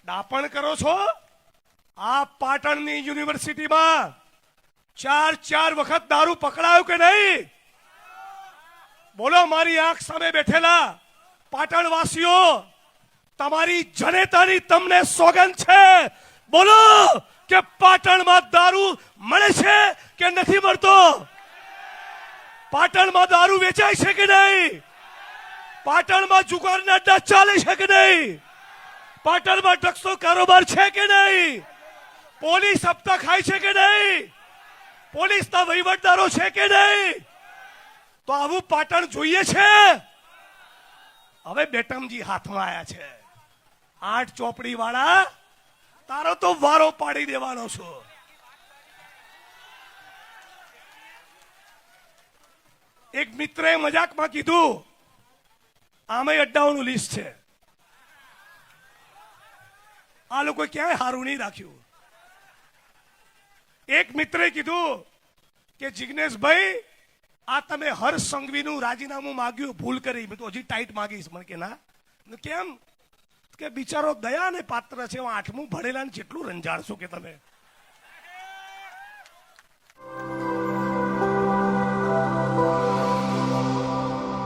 દાપણ કરો છો? આ પાટણની યુનિવર્સિટીમાં 4 વખત દારૂ પકડાયો કે નહીં? બોલો મારી આંખ સામે બેઠેલા પાટણવાસીઓ, તમારી જનેતાની તમને સોગંદ છે, બોલો કે પાટણમાં દારૂ મળે છે કે નથી મળતો? પાટણમાં દારૂ વેચાય છે કે નહીં? પાટણમાં જુગારના અડ્ડા ચાલે છે કે નહીં? પાટણમાં ડ્રગ્સનો કારોબાર છે કે નહીં? પોલીસ હપ્તા ખાય છે કે નહીં? પોલીસના વહીવટદારો છે કે નહીં? તો આવું પાટણ જોઈએ છે? હવે બેટમજી હાથમાં આવ્યા છે, 8 ચોપડી વાળા, તારો તો વારો પાડી દેવાનો છો. એક મિત્રએ મજાકમાં કીધું, આમે અડ્ડાઓનું લિસ્ટ છે, આ લોકો ક્યાંય હારું નહીં રાખ્યું. એક મિત્રે કીધું કે જિગ્નેશભાઈ, આ તમે હર્ષ સંઘવીનું રાજીનામું માંગ્યું, ભૂલ કરી. મેં તો હજી ટાઈટ માંગીશ. મને કે ના. કેમ? કે બિચારો દયા ને પાત્ર છે, 8મું ભણેલા ને જેટલું રંજાડશો કે તમે.